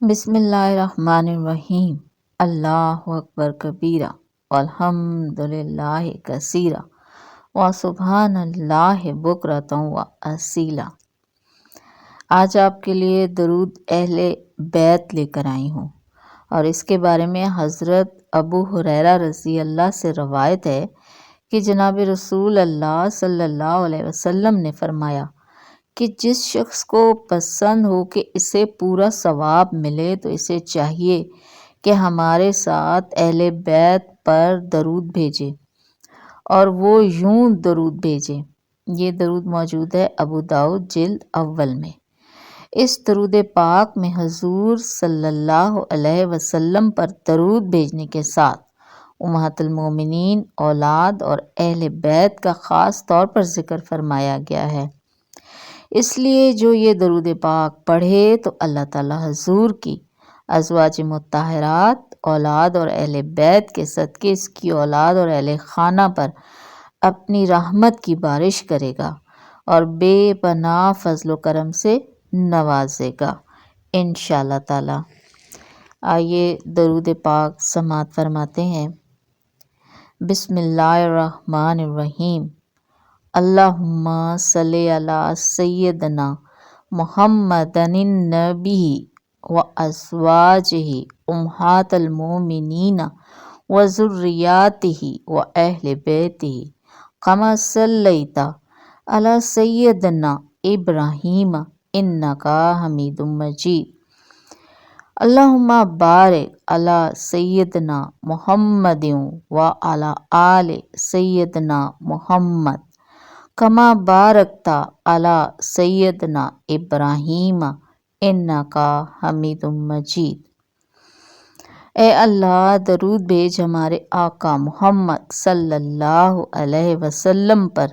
بسم اللہ الرحمن الرحیم۔ اللہ اکبر کبیرہ والحمد للہ کثیرہ وسبحان اللہ بکرۃ واصیلا۔ آج آپ کے لیے درود اہل بیت لے کر آئی ہوں، اور اس کے بارے میں حضرت ابو ہریرہ رضی اللہ سے روایت ہے کہ جناب رسول اللہ صلی اللہ علیہ وسلم نے فرمایا کہ جس شخص کو پسند ہو کہ اسے پورا ثواب ملے تو اسے چاہیے کہ ہمارے ساتھ اہل بیت پر درود بھیجے، اور وہ یوں درود بھیجے۔ یہ درود موجود ہے ابو داؤد جلد اول میں۔ اس درود پاک میں حضور صلی اللہ علیہ وسلم پر درود بھیجنے کے ساتھ امہات المومنین، اولاد اور اہل بیت کا خاص طور پر ذکر فرمایا گیا ہے۔ اس لیے جو یہ درود پاک پڑھے تو اللہ تعالیٰ حضور کی ازواج مطہرات، اولاد اور اہل بیت کے صدقے اس کی اولاد اور اہل خانہ پر اپنی رحمت کی بارش کرے گا اور بے پناہ فضل و کرم سے نوازے گا انشاءاللہ تعالیٰ۔ آئیے درود پاک سماعت فرماتے ہیں۔ بسم اللہ الرحمن الرحیم۔ اللہم صلی علی سیدنا محمد النبی و ازواجہ امہات المومنین و ذریاتہ و اہل بیتہ کما صلیت علی سیدنا ابراہیم انکا حمید مجید۔ اللہم بارک علی سیدنا محمد و علی آل سیدنا محمد کما بارکت علی سیدنا ابراہیم انکا حمید مجید۔ اے اللہ درود بھیج ہمارے آقا محمد صلی اللہ علیہ وسلم پر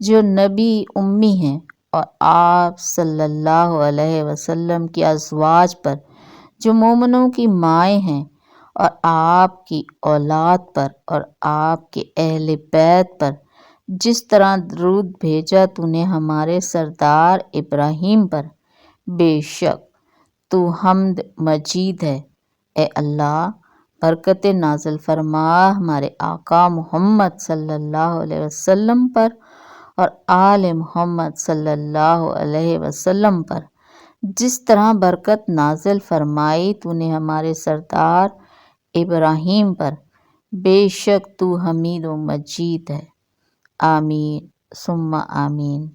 جو نبی امی ہیں، اور آپ صلی اللہ علیہ وسلم کی ازواج پر جو مومنوں کی مائیں ہیں، اور آپ کی اولاد پر اور آپ کے اہل بیت پر جس طرح درود بھیجا تو نے ہمارے سردار ابراہیم پر، بے شک تو حمد مجید ہے۔ اے اللہ برکت نازل فرما ہمارے آقا محمد صلی اللہ علیہ وسلم پر اور آل محمد صلی اللہ علیہ وسلم پر جس طرح برکت نازل فرمائی تو نے ہمارے سردار ابراہیم پر، بے شک تو حمید و مجید ہے۔ آمین ثم آمین۔